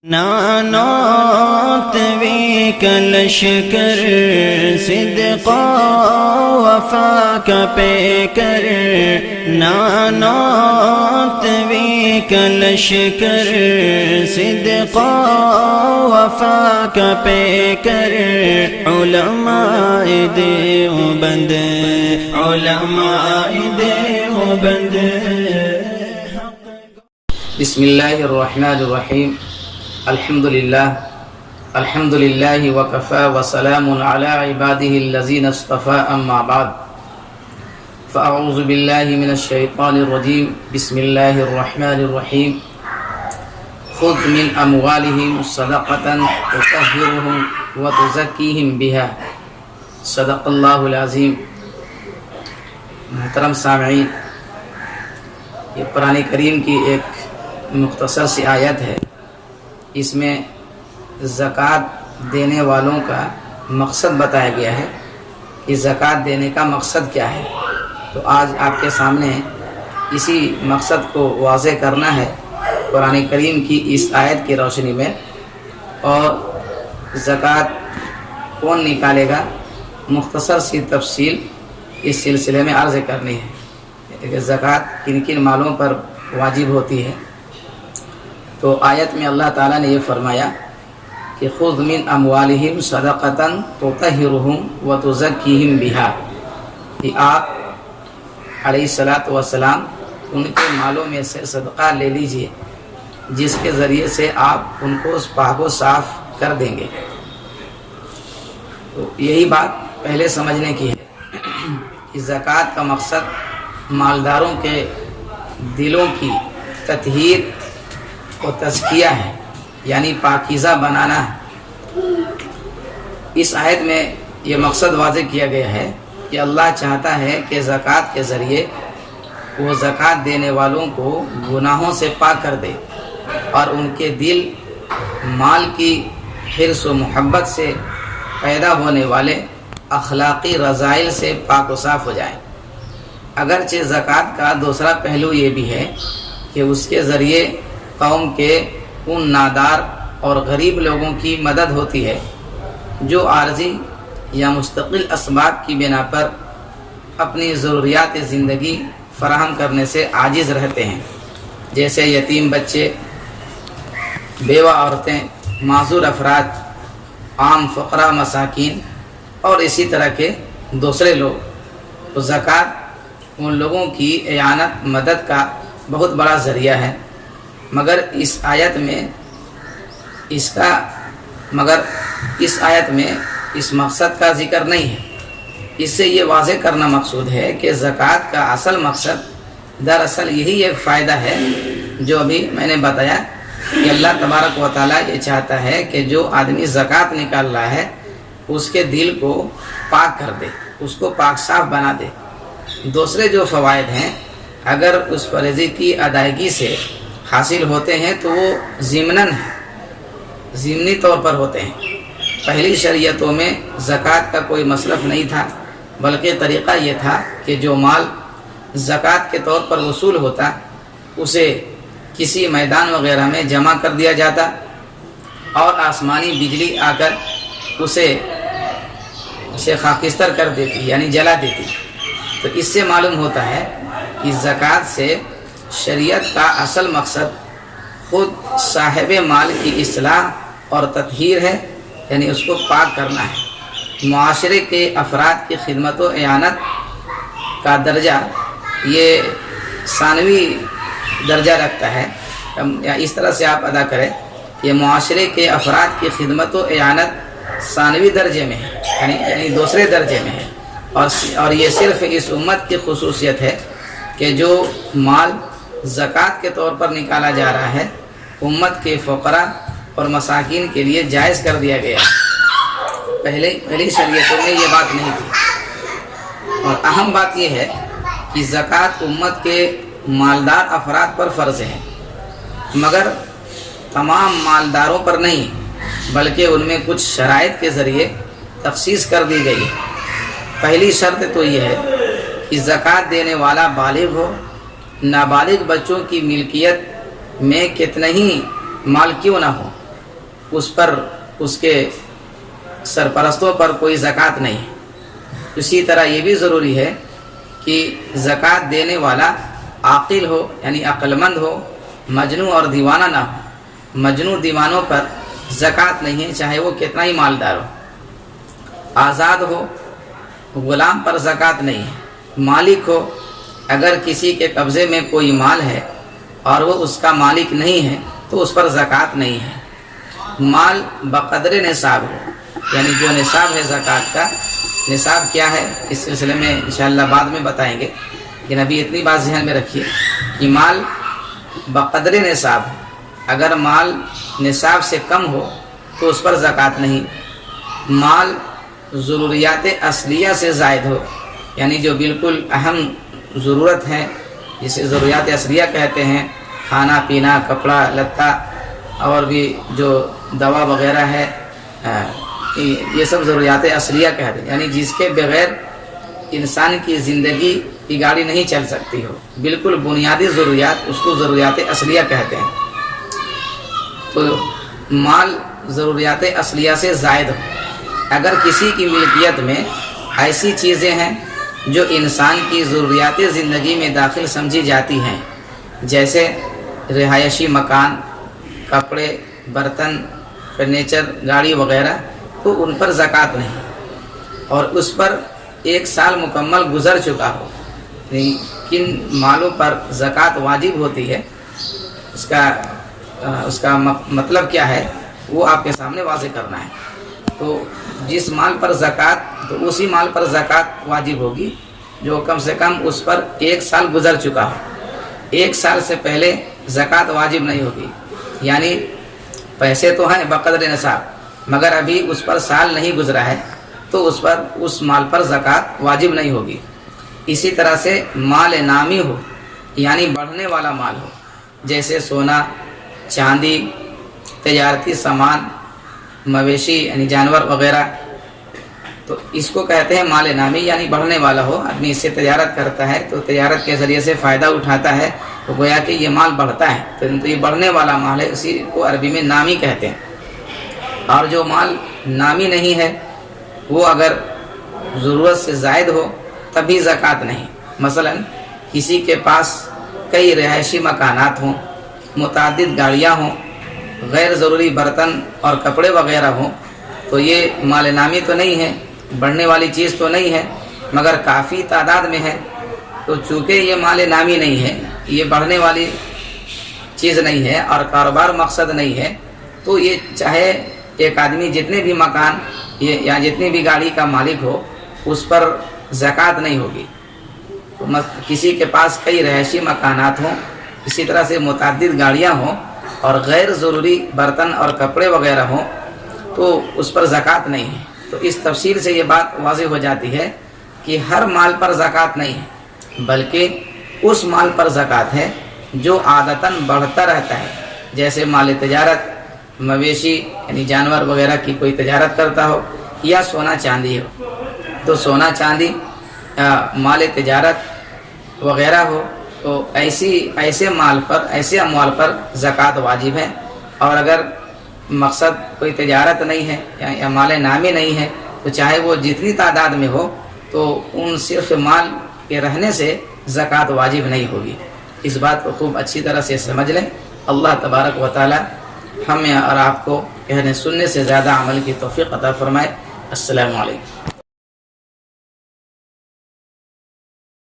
نانوت وی کلشکر صدقا وفا کا پیکر نانوت وی کلشکر صدقا وفا کا پیکر علماء دیوبند علماء دیوبند بسم اللہ الرحمن الرحیم الحمد للہ وکفى وسلام علی عباده الذین اصطفى اما بعد فاعوذ باللہ من الشیطان الرجیم بسم اللہ الرحمن الرحیم خذ من اموالهم صدقة تطہرهم وتزکیہم بها صدق اللہ العظیم۔ محترم سامعین، یہ قرآن کریم کی ایک مختصر سی آیت ہے۔ اس میں زکوٰۃ دینے والوں کا مقصد بتایا گیا ہے کہ زکوٰۃ دینے کا مقصد کیا ہے۔ تو آج آپ کے سامنے اسی مقصد کو واضح کرنا ہے قرآن کریم کی اس آیت کی روشنی میں، اور زکوٰۃ کون نکالے گا، مختصر سی تفصیل اس سلسلے میں عرض کرنی ہے کہ زکوٰۃ کن کن مالوں پر واجب ہوتی ہے۔ تو آیت میں اللہ تعالیٰ نے یہ فرمایا کہ خذ من اموالہم صدقۃ تطہرہم وتزکیہم بہا، کہ آپ علیہ السلام ان کے مالوں میں سے صدقہ لے لیجئے جس کے ذریعے سے آپ ان کو پاک و صاف کر دیں گے۔ تو یہی بات پہلے سمجھنے کی ہے کہ زکوٰۃ کا مقصد مالداروں کے دلوں کی تطہیر و تزکیہ ہے، یعنی پاکیزہ بنانا ہے۔ اس آیت میں یہ مقصد واضح کیا گیا ہے کہ اللہ چاہتا ہے کہ زکوٰۃ کے ذریعے وہ زکوٰۃ دینے والوں کو گناہوں سے پاک کر دے اور ان کے دل مال کی حرص و محبت سے پیدا ہونے والے اخلاقی رذائل سے پاک و صاف ہو جائیں۔ اگرچہ زکوٰۃ کا دوسرا پہلو یہ بھی ہے کہ اس کے ذریعے قوم کے ان نادار اور غریب لوگوں کی مدد ہوتی ہے جو عارضی یا مستقل اسباب کی بنا پر اپنی ضروریات زندگی فراہم کرنے سے عاجز رہتے ہیں، جیسے یتیم بچے، بیوہ عورتیں، معذور افراد، عام فقراء، مساکین اور اسی طرح کے دوسرے لوگ۔ تو زکوٰۃ ان لوگوں کی اعانت، مدد کا بہت بڑا ذریعہ ہے۔ مگر اس آیت میں اس مقصد کا ذکر نہیں ہے۔ اس سے یہ واضح کرنا مقصود ہے کہ زکوٰۃ کا اصل مقصد دراصل یہی ایک فائدہ ہے جو ابھی میں نے بتایا کہ اللہ تبارک و تعالیٰ یہ چاہتا ہے کہ جو آدمی زکوٰۃ نکال رہا ہے اس کے دل کو پاک کر دے، اس کو پاک صاف بنا دے۔ دوسرے جو فوائد ہیں اگر اس فرضی کی ادائیگی سے حاصل ہوتے ہیں تو وہ ضمنی طور پر ہوتے ہیں۔ پہلی شریعتوں میں زکوٰۃ کا کوئی مصرف نہیں تھا، بلکہ طریقہ یہ تھا کہ جو مال زکوٰۃ کے طور پر وصول ہوتا اسے کسی میدان وغیرہ میں جمع کر دیا جاتا اور آسمانی بجلی آ کر اسے خاکستر کر دیتی، یعنی جلا دیتی۔ تو اس سے معلوم ہوتا ہے کہ زکوٰۃ سے شریعت کا اصل مقصد خود صاحب مال کی اصلاح اور تطہیر ہے، یعنی اس کو پاک کرنا ہے۔ معاشرے کے افراد کی خدمت و اعانت کا درجہ یہ ثانوی درجہ رکھتا ہے، یا اس طرح سے آپ ادا کریں کہ معاشرے کے افراد کی خدمت و اعانت ثانوی درجے میں ہے، یعنی دوسرے درجے میں ہے، اور یہ صرف اس امت کی خصوصیت ہے کہ جو مال زکوٰۃ کے طور پر نکالا جا رہا ہے امت کے فقراء اور مساکین کے لیے جائز کر دیا گیا۔ پہلی شریعتوں میں یہ بات نہیں تھی۔ اور اہم بات یہ ہے کہ زکوٰۃ امت کے مالدار افراد پر فرض ہے، مگر تمام مالداروں پر نہیں، بلکہ ان میں کچھ شرائط کے ذریعے تخصیص کر دی گئی ہے۔ پہلی شرط تو یہ ہے کہ زکوٰۃ دینے والا بالغ ہو، نابالغ بچوں کی ملکیت میں کتنا ہی مال کیوں نہ ہو، اس پر اس کے سرپرستوں پر کوئی زکوٰۃ نہیں. اسی طرح یہ بھی ضروری ہے کہ زکوٰۃ دینے والا عاقل ہو، یعنی عقل مند ہو، مجنون اور دیوانہ نہ ہو. مجنون دیوانوں پر زکوٰۃ نہیں ہے، چاہے وہ کتنا ہی مالدار ہو. آزاد ہو، غلام پر زکوٰۃ نہیں ہے. مالک ہو، اگر کسی کے قبضے میں کوئی مال ہے اور وہ اس کا مالک نہیں ہے تو اس پر زکوٰۃ نہیں ہے. مال بقدر نصاب ہو، یعنی جو نصاب ہے زکوٰۃ کا، نصاب کیا ہے اس سلسلے میں انشاءاللہ بعد میں بتائیں گے، لیکن ابھی اتنی بات ذہن میں رکھیے کہ مال بقدر نصاب ہو. اگر مال نصاب سے کم ہو تو اس پر زکوٰۃ نہیں. مال ضروریات اصلیہ سے زائد ہو، یعنی جو بالکل اہم ضرورت ہے، جسے ضروریات اصلیہ کہتے ہیں، کھانا پینا، کپڑا لتا اور بھی جو دوا وغیرہ ہے، یہ سب ضروریات اصلیہ کہتے ہیں، یعنی جس کے بغیر انسان کی زندگی کی گاڑی نہیں چل سکتی ہو. بالکل بنیادی ضروریات، اس کو ضروریات اصلیہ کہتے ہیں. تو مال ضروریات اصلیہ سے زائد ہو. اگر کسی کی ملکیت میں ایسی چیزیں ہیں جو انسان کی ضروریات زندگی میں داخل سمجھی جاتی ہیں، جیسے رہائشی مکان، کپڑے، برتن، فرنیچر، گاڑی وغیرہ، تو ان پر زکوٰۃ نہیں. اور اس پر 1 سال مکمل گزر چکا ہو. کن مالوں پر زکوٰۃ واجب ہوتی ہے، اس کا مطلب کیا ہے وہ آپ کے سامنے واضح کرنا ہے. تو جس مال پر زکوٰۃ، تو اسی مال پر زکوٰۃ واجب ہوگی جو کم سے کم اس پر 1 سال گزر چکا ہو. 1 سال سے پہلے زکوٰۃ واجب نہیں ہوگی. یعنی پیسے تو ہیں بقدر نصاب، مگر ابھی اس پر سال نہیں گزرا ہے تو اس مال پر زکوٰۃ واجب نہیں ہوگی. اسی طرح سے مال نامی ہو، یعنی بڑھنے والا مال ہو، جیسے سونا، چاندی، تجارتی سامان، مویشی یعنی جانور وغیرہ، تو اس کو کہتے ہیں مال نامی، یعنی بڑھنے والا ہو. آدمی اس سے تجارت کرتا ہے تو تجارت کے ذریعے سے فائدہ اٹھاتا ہے، تو گویا کہ یہ مال بڑھتا ہے، تو یہ بڑھنے والا مال ہے، اسی کو عربی میں نامی کہتے ہیں. اور جو مال نامی نہیں ہے وہ اگر ضرورت سے زائد ہو تبھی زکوٰۃ نہیں. مثلا کسی کے پاس کئی رہائشی مکانات ہوں، متعدد گاڑیاں ہوں، غیر ضروری برتن اور کپڑے وغیرہ ہوں، تو یہ مال نامی تو نہیں ہے، بڑھنے والی چیز تو نہیں ہے، مگر کافی تعداد میں ہے. تو چونکہ یہ مال نامی نہیں ہے، یہ بڑھنے والی چیز نہیں ہے اور کاروبار مقصد نہیں ہے، تو یہ چاہے ایک آدمی جتنے بھی مکان یا جتنی بھی گاڑی کا مالک ہو اس پر زکوٰۃ نہیں ہوگی. تو کسی کے پاس کئی رہائشی مکانات ہوں، اسی طرح سے متعدد گاڑیاں ہوں اور غیر ضروری برتن اور کپڑے وغیرہ ہوں، تو اس پر زکوٰۃ نہیں ہے. تو اس تفصیل سے یہ بات واضح ہو جاتی ہے کہ ہر مال پر زکوٰۃ نہیں ہے، بلکہ اس مال پر زکوٰۃ ہے جو عادتاً بڑھتا رہتا ہے، جیسے مال تجارت، مویشی یعنی جانور وغیرہ کی کوئی تجارت کرتا ہو، یا سونا چاندی ہو. تو سونا چاندی، مال تجارت وغیرہ ہو، تو ایسے اموال پر زکوٰۃ واجب ہے. اور اگر مقصد کوئی تجارت نہیں ہے یا مال نامی نہیں ہے، تو چاہے وہ جتنی تعداد میں ہو، تو ان صرف مال کے رہنے سے زکوٰۃ واجب نہیں ہوگی. اس بات کو خوب اچھی طرح سے سمجھ لیں. اللہ تبارک و تعالی ہمیں اور آپ کو کہنے سننے سے زیادہ عمل کی توفیق عطا فرمائے. السلام علیکم.